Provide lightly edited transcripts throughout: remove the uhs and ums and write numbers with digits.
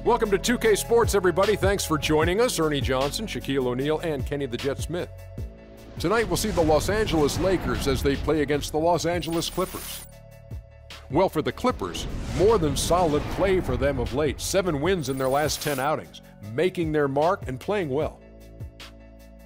Welcome to 2K Sports, everybody. Thanks for joining us. Ernie Johnson, Shaquille O'Neal, and Kenny the Jet Smith. Tonight, we'll see the Los Angeles Lakers as they play against the Los Angeles Clippers. Well, for the Clippers, more than solid play for them of late. 7 wins in their last 10 outings, making their mark and playing well.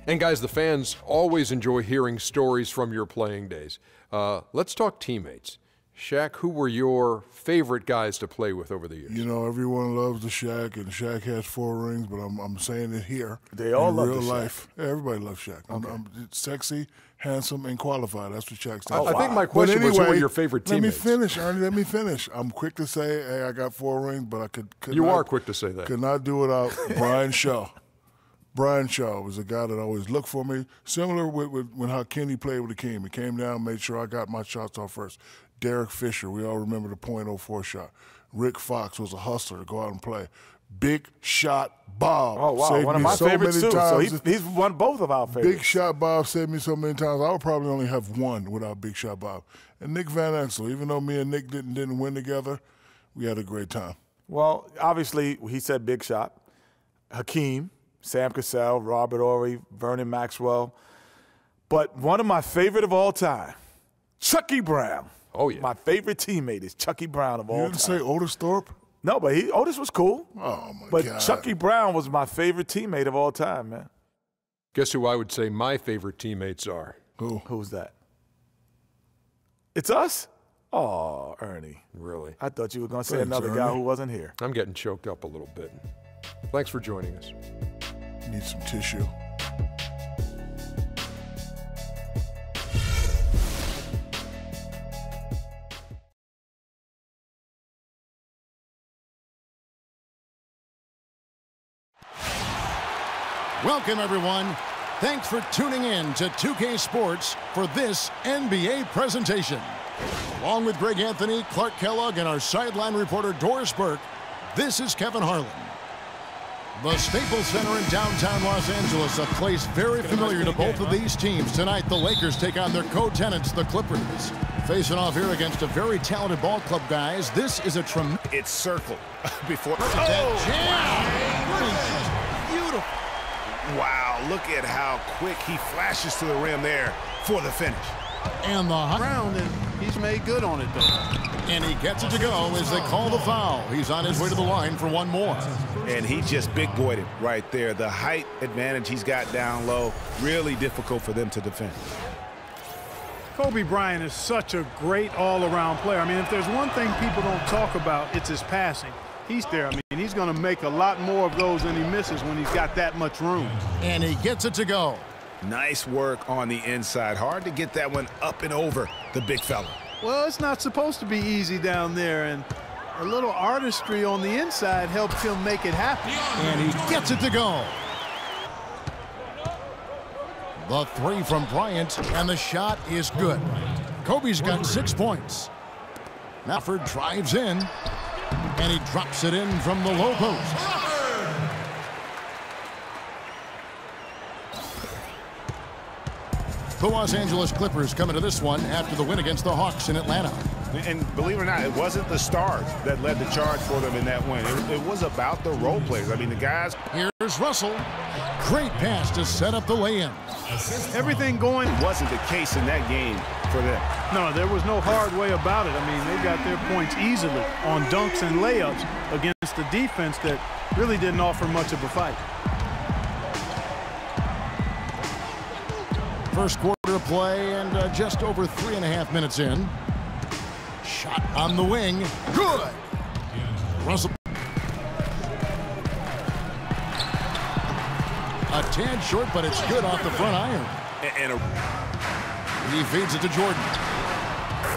And guys, the fans always enjoy hearing stories from your playing days. Let's talk teammates. Shaq, who were your favorite guys to play with over the years? You know, everyone loves the Shaq, and Shaq has 4 rings, but I'm saying it here. They all love real the Shaq. life. Yeah, everybody loves Shaq. Okay. I'm sexy, handsome, and qualified. That's what Shaq stands I for. think my question was, who were your favorite teammates? Let me finish, Ernie. Let me finish. I'm quick to say, hey, I got 4 rings, but I could You not, are quick to say that. Could not do without Brian Shaw. Brian Shaw was a guy that always looked for me, similar with when how Kenny played with Akeem. He came down, made sure I got my shots off first. Derek Fisher, we all remember the .04 shot. Rick Fox was a hustler to go out and play. Big Shot Bob. Oh, wow. Saved One of me my so favorites, many too. times. So he's won both of our favorites. Big Shot Bob saved me so many times. I would probably only have 1 without Big Shot Bob. And Nick Van Exel, even though me and Nick didn't win together, we had a great time. Well, obviously, he said Big Shot. Hakeem, Sam Cassell, Robert Horry, Vernon Maxwell. But one of my favorite of all time, Chucky Brown. Oh, yeah. My favorite teammate is Chucky Brown of all time. You didn't say Otis Thorpe? No, but Otis was cool. Oh, my but God. But Chucky Brown was my favorite teammate of all time, man. Guess who I would say my favorite teammates are? Who? Who's that? It's us? Oh, Ernie. Really? I thought you were going to say Thanks, another guy Ernie. who wasn't here. I'm getting choked up a little bit. Thanks for joining us. Need some tissue. Welcome, everyone. Thanks for tuning in to 2K Sports for this NBA presentation. Along with Greg Anthony, Clark Kellogg, and our sideline reporter Doris Burke, this is Kevin Harlan. The Staples Center in downtown Los Angeles, a place very familiar to both of these teams. Tonight, the Lakers take on their co-tenants, the Clippers. Facing off here against a very talented ball club, guys. This is a tremendous... It's circled before. That jam! Beautiful. Wow, look at how quick he flashes to the rim there for the finish. And the Round, and he's made good on it, though. And he gets it to go as they call the foul. He's on his way to the line for one more. And he just big-boyed it right there. The height advantage he's got down low, really difficult for them to defend. Kobe Bryant is such a great all-around player. I mean, if there's one thing people don't talk about, it's his passing. He's there. I mean, he's going to make a lot more of those than he misses when he's got that much room. And he gets it to go. Nice work on the inside. Hard to get that one up and over the big fella. Well, it's not supposed to be easy down there, and a little artistry on the inside helps him make it happen. And he gets it to go. The 3 from Bryant, and the shot is good. Kobe's got 6 points. Mafford drives in, and he drops it in from the low post. The Los Angeles Clippers come into this one after the win against the Hawks in Atlanta. And believe it or not, it wasn't the stars that led the charge for them in that win. It was about the role players. I mean, the guys. Here's Russell. Great pass to set up the lay-in. Everything going Wasn't the case in that game for them. No, there was no hard way about it. I mean, they got their points easily on dunks and layups against a defense that really didn't offer much of a fight. First quarter of play and just over 3.5 minutes in. Shot on the wing. Good. Russell. A tad short, but it's good off the front iron. He feeds it to Jordan.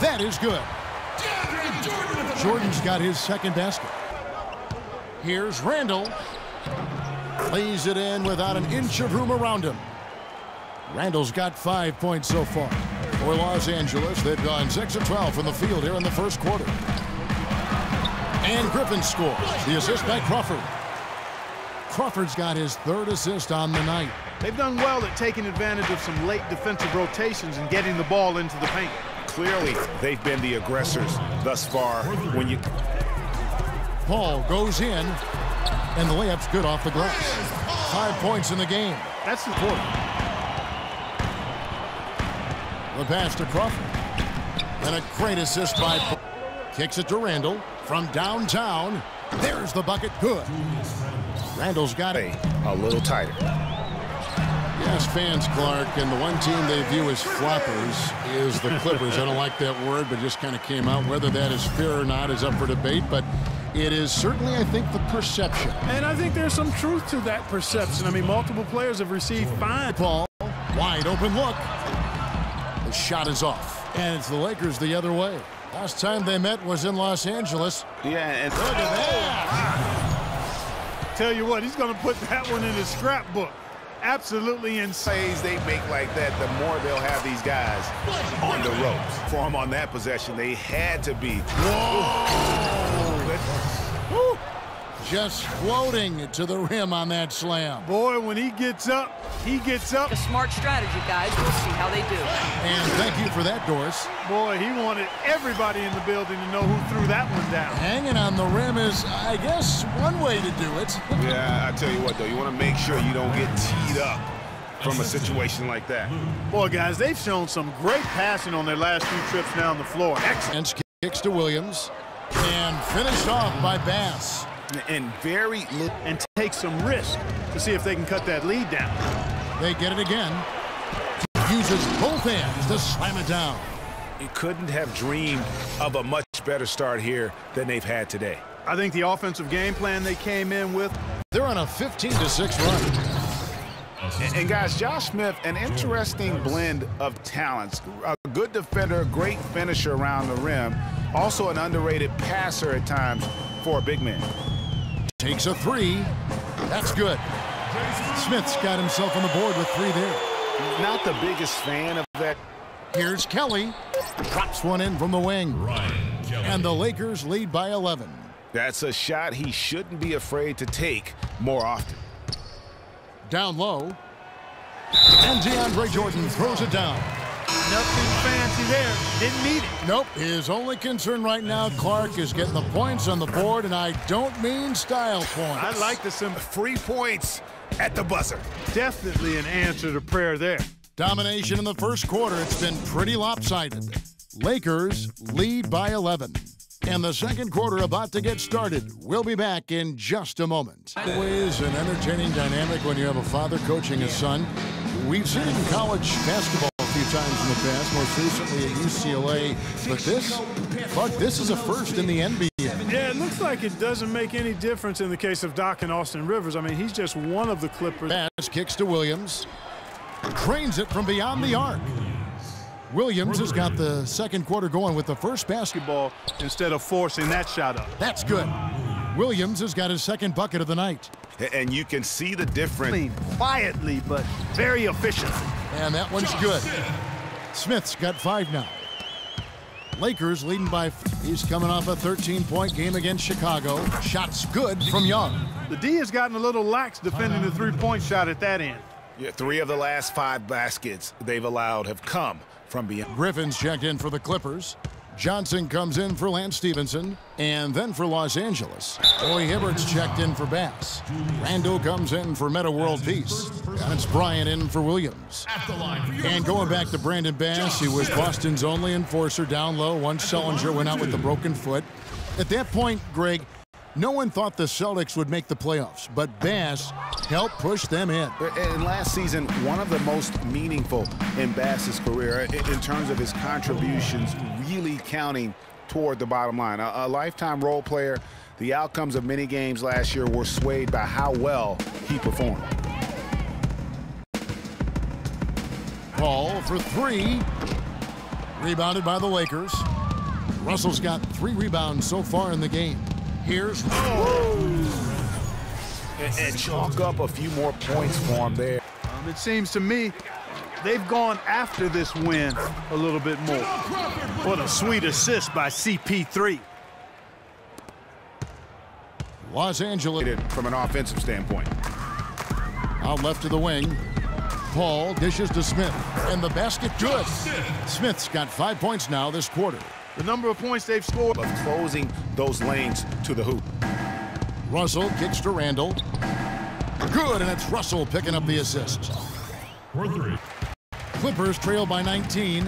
That is good. Jordan's got his second basket. Here's Randall. Lays it in without an inch of room around him. Randall's got 5 points so far. For Los Angeles, they've gone 6 of 12 from the field here in the first quarter. And Griffin scores. The assist by Crawford. Crawford's got his 3rd assist on the night. They've done well at taking advantage of some late defensive rotations and getting the ball into the paint. Clearly, they've been the aggressors thus far. When you Paul goes in. And the layup's good off the glass. 5 points in the game. That's important. The pass to Crawford. And a great assist by... Kicks it to Randall from downtown. There's the bucket. Good. Randall's got it. A little tighter. Yes, fans, Clark, and the one team they view as floppers is the Clippers. I don't like that word, but just kind of came out. Whether that is fair or not is up for debate, but it is certainly, I think, the perception. And I think there's some truth to that perception. I mean, multiple players have received fine. Paul, wide open look. The shot is off, and it's the Lakers the other way. Last time they met was in Los Angeles. Yeah, and Look at that. Tell you what, he's going to put that one in his scrapbook. Absolutely insane. plays they make like that, the more they'll have these guys on the ropes. For them on that possession, they had to be. Whoa. Just floating to the rim on that slam. Boy, when he gets up, he gets up. A smart strategy, guys. We'll see how they do. And thank you for that, Doris. Boy, he wanted everybody in the building to know who threw that one down. Hanging on the rim is, I guess, one way to do it. Yeah, I tell you what, though, you want to make sure you don't get teed up from a situation like that. Boy, guys, they've shown some great passing on their last few trips down the floor. Excellent. Kicks to Williams. And finished off by Bass. And very little. And take some risk to see if they can cut that lead down. They get it again. Uses both hands to slam it down. You couldn't have dreamed of a much better start here than they've had today. I think the offensive game plan they came in with. They're on a 15-6 run. And guys, Josh Smith, an interesting blend of talents. A good defender, great finisher around the rim. Also an underrated passer at times for a big man. Takes a three. That's good. Smith's got himself on the board with three there. Not the biggest fan of that. Here's Kelly. Drops one in from the wing. And the Lakers lead by 11. That's a shot he shouldn't be afraid to take more often. Down low. And DeAndre Jordan throws it down. Nothing fancy there. Didn't need it. Nope. His only concern right now, Clark, is getting the points on the board, and I don't mean style points. I like the simple. Free points at the buzzer. Definitely an answer to prayer there. Domination in the first quarter. It's been pretty lopsided. Lakers lead by 11. And the second quarter about to get started. We'll be back in just a moment. Always an entertaining dynamic when you have a father coaching a son. We've seen it in college basketball a few times in the past, most recently at UCLA. But this is a first in the NBA. Yeah, it looks like it doesn't make any difference in the case of Doc and Austin Rivers. I mean, he's just one of the Clippers. Pass kicks to Williams. Trains it from beyond the arc. Williams has got the second quarter going with the first basketball Instead of forcing that shot up. That's good. Williams has got his second bucket of the night. And you can see the difference. Clean, quietly, but very efficient. And that one's good. Smith's got 5 now. Lakers leading by. He's coming off a 13-point game against Chicago. Shots good from Young. The D has gotten a little lax defending the three-point shot at that end. Yeah, 3 of the last 5 baskets they've allowed have come from beyond. Griffin's checked in for the Clippers. Johnson comes in for Lance Stevenson, and then for Los Angeles. Roy Hibbert's checked in for Bass. Randall comes in for Meta World Peace. And it's Bryant in for Williams. And going back to Brandon Bass, he was Boston's only enforcer down low once Sullinger went out with the broken foot. At that point, Greg, no one thought the Celtics would make the playoffs, but Bass helped push them in. And last season, one of the most meaningful in Bass's career in terms of his contributions really counting toward the bottom line. A lifetime role player, the outcomes of many games last year were swayed by how well he performed. Paul for 3. Rebounded by the Lakers. Russell's got 3 rebounds so far in the game. Here's and chalk up a few more points for him there. It seems to me they've gone after this win a little bit more. What a sweet assist by CP3. Los Angeles. From an offensive standpoint. Out left to the wing. Paul dishes to Smith. And the basket good. Smith's got 5 points now this quarter. The number of points they've scored. Of closing those lanes to the hoop. Russell kicks to Randall. Good, and it's Russell picking up the assist. Clippers trail by 19.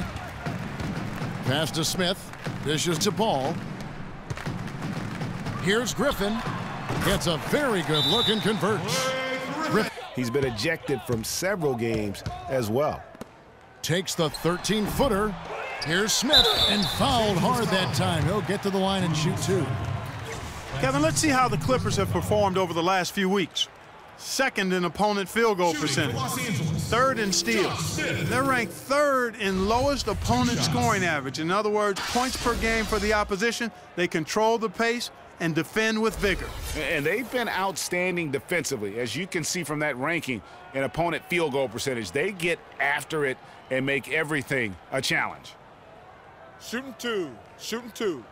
Pass to Smith. Dishes to Ball. Here's Griffin. Gets a very good look and converts. He's been ejected from several games as well. Takes the 13-footer. Here's Smith, and fouled hard that time. He'll get to the line and shoot two. Kevin, let's see how the Clippers have performed over the last few weeks. Second in opponent field goal percentage. Third in steals. They're ranked third in lowest opponent scoring average. In other words, points per game for the opposition. They control the pace and defend with vigor. And they've been outstanding defensively, as you can see from that ranking in opponent field goal percentage. They get after it and make everything a challenge. Shooting two. Shooting two.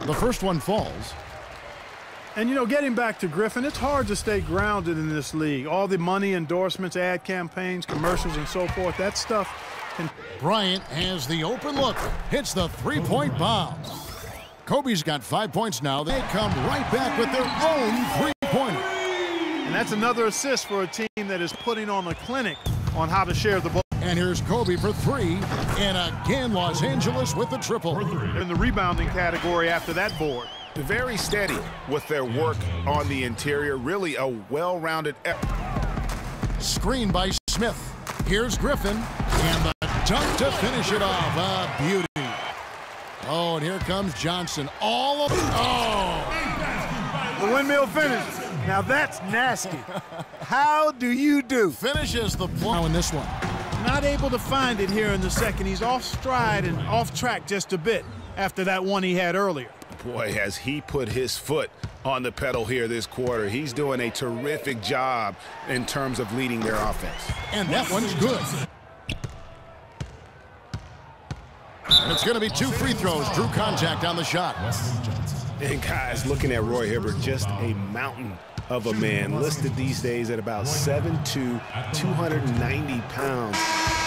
The first one falls. And, you know, getting back to Griffin, it's hard to stay grounded in this league. All the money, endorsements, ad campaigns, commercials, and so forth, that stuff can... Bryant has the open look. Hits the three-point bomb. Kobe's got 5 points now. They come right back with their own three-pointer. And that's another assist for a team that is putting on a clinic on how to share the ball. And here's Kobe for three. And again, Los Angeles with the triple. In the rebounding category after that board. Very steady with their work on the interior. Really a well-rounded effort. Screen by Smith. Here's Griffin. And the dunk to finish it off. A beauty. Oh, and here comes Johnson. All of The windmill finish. Now that's nasty. How do you do? Finishes the plow in this one. Not able to find it here in the second. He's off stride and off track just a bit after that one he had earlier. Boy, has he put his foot on the pedal here this quarter. He's doing a terrific job in terms of leading their offense. And that one's good. And it's going to be 2 free throws. Drew contact on the shot. And guys, looking at Roy Hibbert, just a mountain of a man, listed these days at about 7'2", 290 pounds,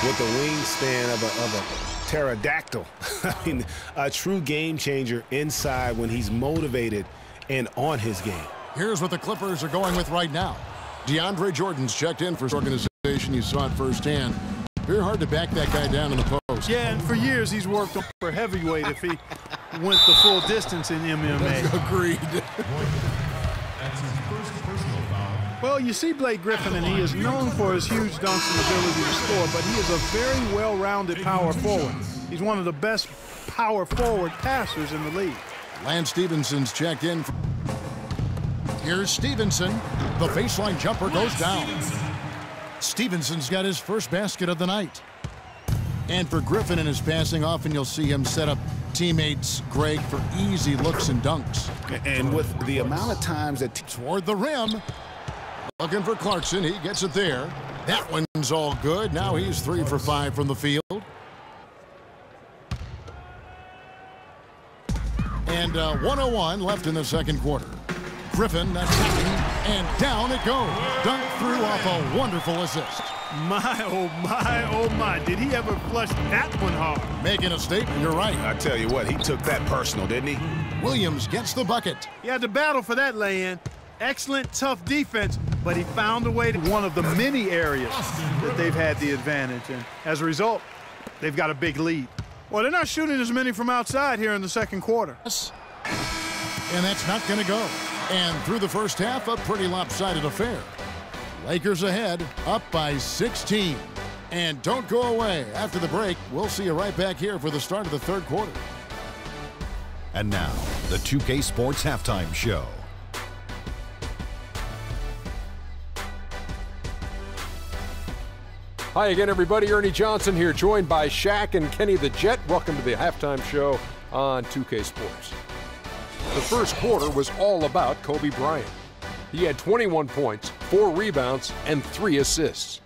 with the wingspan of a pterodactyl. I mean, a true game changer inside when he's motivated and on his game. Here's what the Clippers are going with right now. DeAndre Jordan's checked in for his organization. You saw it firsthand. Very hard to back that guy down in the post. Yeah, and for years he's worked for heavyweight if he went the full distance in MMA. Agreed. Well, you see Blake Griffin, and he is known for his huge dunks and ability to score, but he is a very well-rounded power forward. He's one of the best power forward passers in the league. Lance Stephenson's checked in. Here's Stevenson. The baseline jumper goes down. Stevenson's got his first basket of the night. And for Griffin in his passing, often you'll see him set up teammates, Greg, for easy looks and dunks. And with the amount of times that... Toward the rim. Looking for Clarkson. He gets it there. That one's all good. Now he's 3 for 5 from the field. And 1:01 left in the second quarter. Griffin attacking, and down it goes. Dunk through off a wonderful assist. My, oh my. Did he ever flush that one hard? Making a statement, you're right. I tell you what, he took that personal, didn't he? Williams gets the bucket. He had to battle for that lay-in. Excellent, tough defense, but he found a way to one of the many areas that they've had the advantage. And as a result, they've got a big lead. Well, they're not shooting as many from outside here in the second quarter. And that's not going to go. And through the first half, a pretty lopsided affair. Lakers ahead, up by 16. And don't go away. After the break, we'll see you right back here for the start of the third quarter. And now, the 2K Sports Halftime Show. Hi again, everybody. Ernie Johnson here, joined by Shaq and Kenny the Jet. Welcome to the halftime show on 2K Sports. The first quarter was all about Kobe Bryant. He had 21 points, 4 rebounds, and 3 assists.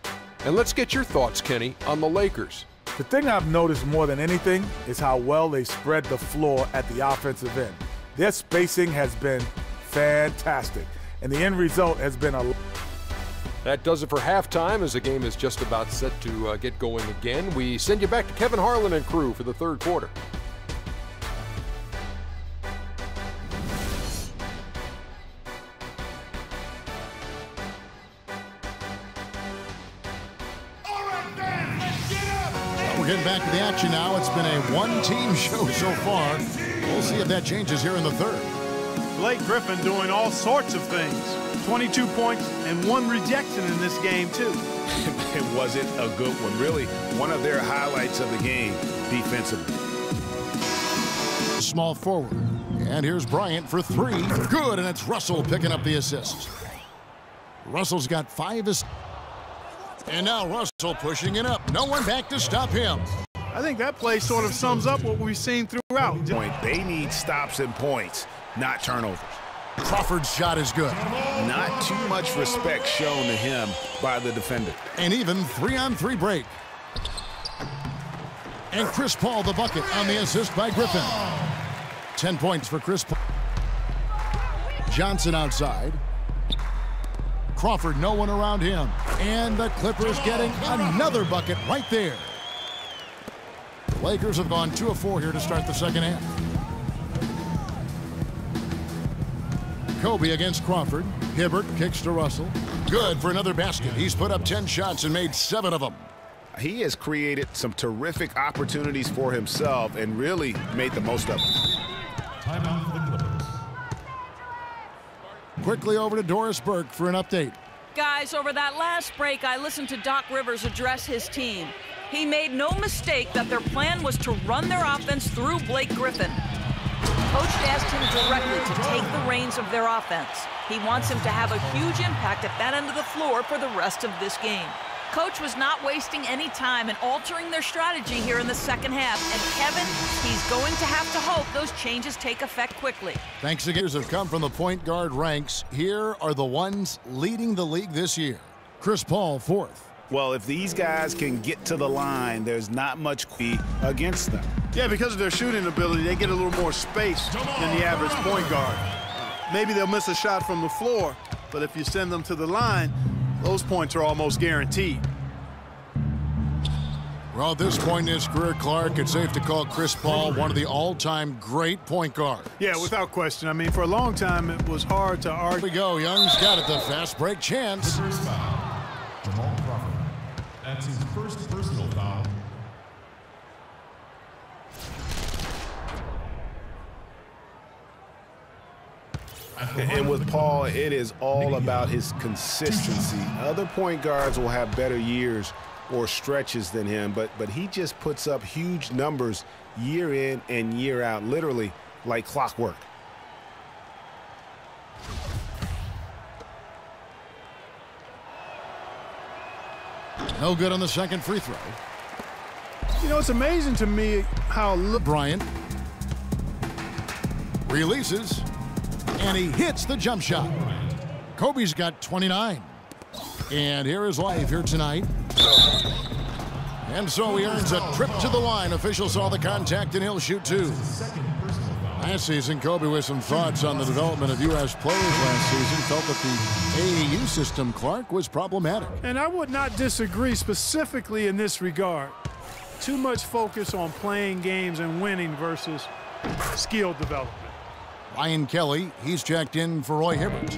And let's get your thoughts, Kenny, on the Lakers. The thing I've noticed more than anything is how well they spread the floor at the offensive end. Their spacing has been fantastic, and the end result has been a... That does it for halftime as the game is just about set to get going again. We send you back to Kevin Harlan and crew for the third quarter. We're getting back to the action now. It's been a one-team show so far. We'll see if that changes here in the third. Blake Griffin doing all sorts of things. 22 points and 1 rejection in this game, too. It wasn't a good one. Really, one of their highlights of the game defensively. Small forward. And here's Bryant for 3. Good, and it's Russell picking up the assist. Russell's got 5 assists. And now Russell pushing it up. No one back to stop him. I think that play sort of sums up what we've seen throughout. They need stops and points, not turnovers. Crawford's shot is good. Not too much respect shown to him by the defender. An even 3-on-3 break. And Chris Paul the bucket on the assist by Griffin. 10 points for Chris Paul. Johnson outside. Crawford, no one around him. And the Clippers getting another bucket right there. The Lakers have gone 2 of 4 here to start the second half. Kobe against Crawford. Hibbert kicks to Russell. Good for another basket. He's put up 10 shots and made 7 of them. He has created some terrific opportunities for himself and really made the most of it. Timeout for the Clippers. Quickly over to Doris Burke for an update. Guys, over that last break, I listened to Doc Rivers address his team. He made no mistake that their plan was to run their offense through Blake Griffin. Coach asked him directly to take the reins of their offense. He wants him to have a huge impact at that end of the floor for the rest of this game. Coach was not wasting any time in altering their strategy here in the second half. And Kevin, he's going to have to hope those changes take effect quickly. Thanks again. Have come from the point guard ranks. Here are the ones leading the league this year. Chris Paul, 4th. Well, if these guys can get to the line, there's not much against them. Yeah, because of their shooting ability, they get a little more space than the average point guard. Maybe they'll miss a shot from the floor, but if you send them to the line, those points are almost guaranteed. Well, at this point in his career, Clark, it's safe to call Chris Paul one of the all-time great point guards. Yeah, without question. I mean, for a long time, it was hard to argue. Here we go. Young's got it. The fast break chance. First foul. Jamal Crawford. That's his first personal foul. And with Paul, it is all about his consistency. Other point guards will have better years or stretches than him, but he just puts up huge numbers year in and year out, literally like clockwork. No good on the second free throw. You know, it's amazing to me how Bryant releases, and he hits the jump shot. Kobe's got 29. And here is life here tonight. And so he earns a trip to the line. Officials saw the contact, and he'll shoot 2. Last season, Kobe with some thoughts on the development of U.S. players last season. Felt that the AAU system, Clark, was problematic. And I would not disagree specifically in this regard. Too much focus on playing games and winning versus skill development. Ryan Kelly, he's checked in for Roy Hibbert.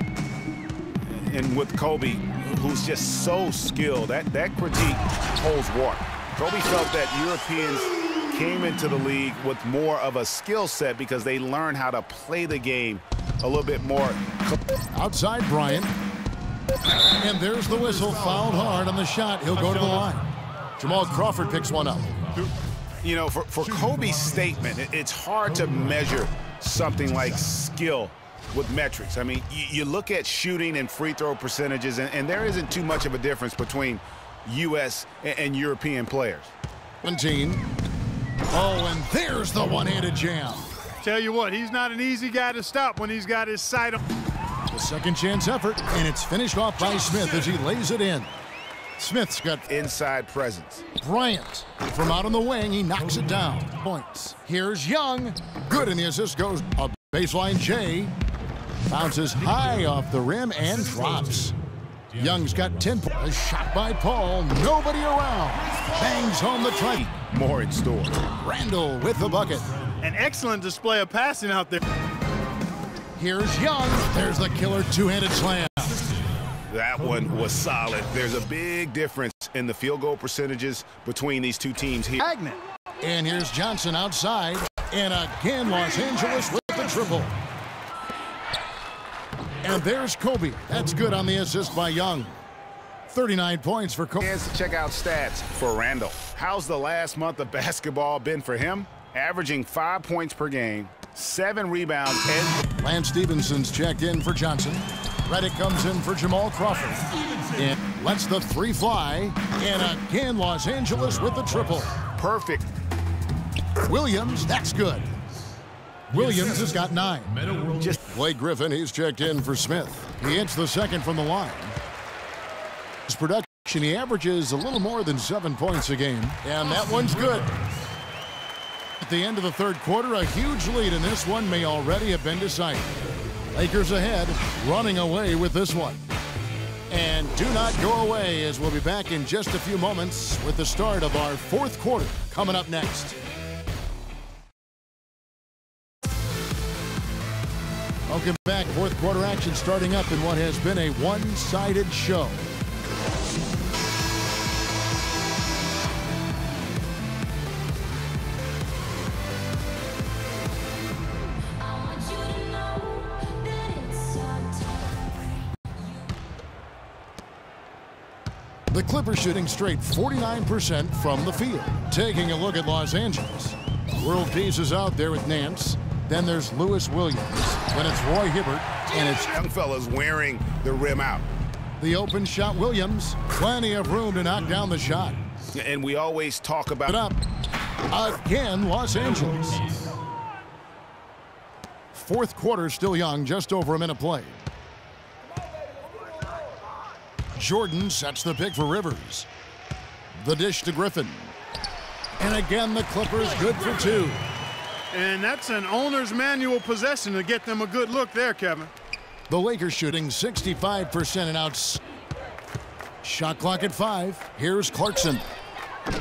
And with Kobe, who's just so skilled, that critique holds water. Kobe felt that Europeans came into the league with more of a skill set because they learned how to play the game a little bit more. Outside Bryant. And there's the whistle. Fouled hard on the shot. He'll go to the line. Jamal Crawford picks one up. You know, for Kobe's statement, it's hard to measure something like skill with metrics. I mean, you look at shooting and free throw percentages, and there isn't too much of a difference between U.S. and European players. 17. Oh, and there's the one-handed jam. Tell you what, he's not an easy guy to stop when he's got his sight on. The second chance effort, and it's finished off by Smith as he lays it in. Smith's got inside presence. Bryant from out on the wing, he knocks it down. Points. Here's Young. Good, and the assist goes a baseline J. Bounces high off the rim and drops. Young's got 10 points. A shot by Paul. Nobody around. Bangs home the try. More in store. Randall with the bucket. An excellent display of passing out there. Here's Young. There's the killer two-handed slam. That one was solid. There's a big difference in the field goal percentages between these two teams here. And here's Johnson outside. And again, Los Angeles with the triple. And there's Kobe. That's good on the assist by Young. 39 points for Kobe. Chance to check out stats for Randall. How's the last month of basketball been for him? Averaging 5 points per game, 7 rebounds, and Lance Stephenson's checked in for Johnson. Reddick comes in for Jamal Crawford. And lets the three fly. And again, Los Angeles with the triple. perfect. Williams, that's good. Williams has got 9. Just Blake Griffin, he's checked in for Smith. He hits the second from the line. His production, he averages a little more than 7 points a game. And that one's good. At the end of the third quarter, a huge lead, and this one may already have been decided. Lakers ahead, running away with this one. And do not go away, as we'll be back in just a few moments with the start of our fourth quarter coming up next. Welcome back. Fourth quarter action starting up in what has been a one-sided show. The Clippers shooting straight 49% from the field. Taking a look at Los Angeles. World Peace is out there with Nance. Then there's Lewis Williams. Then it's Roy Hibbert. And it's Young fella's wearing the rim out. The open shot, Williams. Plenty of room to knock down the shot. And we always talk about Up. Again, Los Angeles. Fourth quarter still young, just over a minute played. Jordan sets the pick for Rivers. The dish to Griffin. And again, the Clippers good for 2. And that's an owner's manual possession to get them a good look there, Kevin. The Lakers shooting 65% and outs. Shot clock at 5. Here's Clarkson.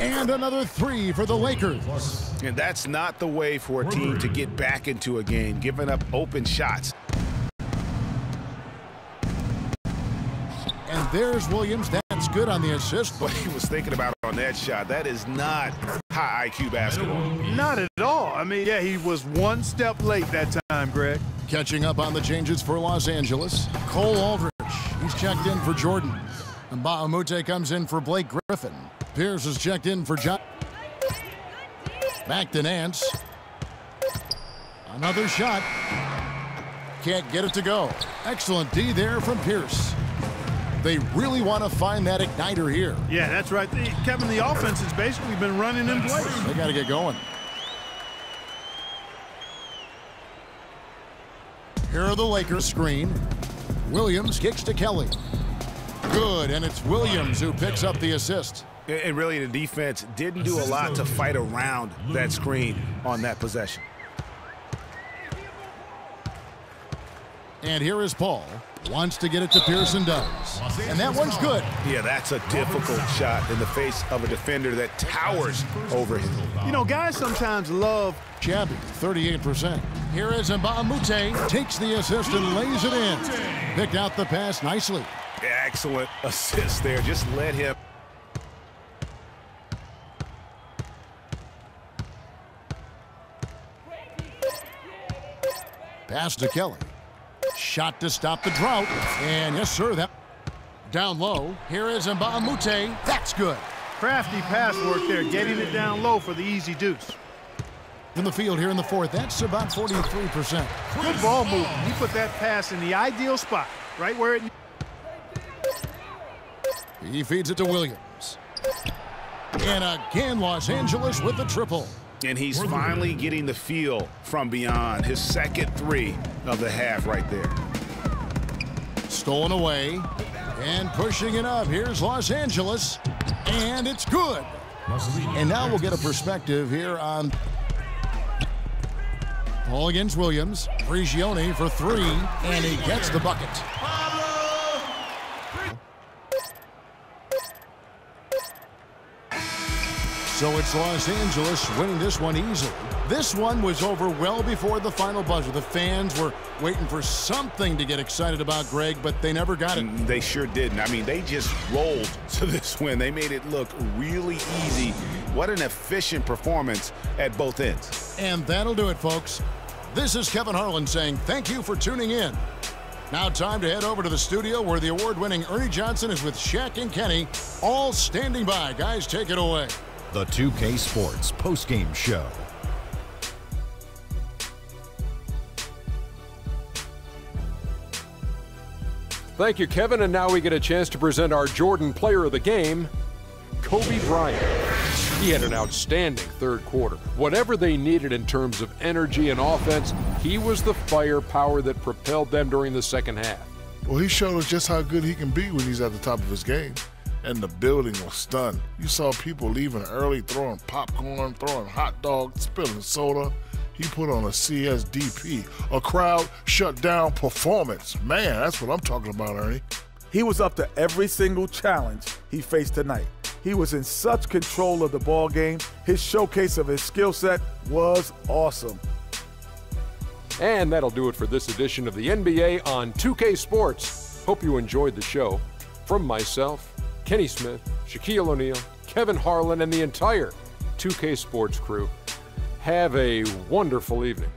And another 3 for the Lakers. And that's not the way for a team to get back into a game, giving up open shots. And there's Williams. That's good on the assist. What he was thinking about on that shot, that is not high IQ basketball. Not at all. I mean, yeah, he was one step late that time, Greg. Catching up on the changes for Los Angeles. Cole Aldrich. He's checked in for Jordan. And Bahamute comes in for Blake Griffin. Pierce is checked in for John. Back to Nance. Another shot. Can't get it to go. Excellent D there from Pierce. They really want to find that igniter here. Yeah, that's right. Kevin, the offense has basically been running in place. They got to get going. Here are the Lakers screen. Williams kicks to Kelly. Good, and it's Williams who picks up the assist. And really, the defense didn't do a lot to fight around that screen on that possession. And here is Paul. Wants to get it to Pierce and does. And that one's good. Yeah, that's a difficult shot in the face of a defender that towers over him. You know, guys sometimes love Shabby, 38%. Here is Mbamute. Takes the assist and lays it in. Picked out the pass nicely. Excellent assist there. Just let him. Pass to Kelly. Shot to stop the drought. And yes, sir, that down low. Here is Mbamute. That's good. crafty pass work there, getting it down low for the easy deuce. In the field here in the fourth, that's about 43%. Good ball movement. He put that pass in the ideal spot, right where it. He feeds it to Williams. And again, Los Angeles with the triple. And he's finally getting the feel from beyond. His second 3 of the half right there. Stolen away and pushing it up. Here's Los Angeles, and it's good. And now we'll get a perspective here on Paul against Williams. Prigioni for 3, and he gets the bucket. So it's Los Angeles winning this one easily. This one was over well before the final buzzer. The fans were waiting for something to get excited about, Greg, but they never got it. They sure didn't. I mean, they just rolled to this win. They made it look really easy. What an efficient performance at both ends. And that'll do it, folks. This is Kevin Harlan saying thank you for tuning in. Now time to head over to the studio where the award-winning Ernie Johnson is with Shaq and Kenny, all standing by. Guys, take it away. The 2K Sports postgame show. Thank you, Kevin. And now we get a chance to present our Jordan Player of the Game, Kobe Bryant. He had an outstanding third quarter. Whatever they needed in terms of energy and offense, he was the firepower that propelled them during the second half. Well, he showed us just how good he can be when he's at the top of his game. And the building was stunned. You saw people leaving early, throwing popcorn, throwing hot dogs, spilling soda. He put on a CSDP, a crowd shut down performance. Man, that's what I'm talking about, Ernie. He was up to every single challenge he faced tonight. He was in such control of the ball game. His showcase of his skill set was awesome. And that'll do it for this edition of the NBA on 2K Sports. Hope you enjoyed the show. From myself, Kenny Smith, Shaquille O'Neal, Kevin Harlan, and the entire 2K Sports crew, have a wonderful evening.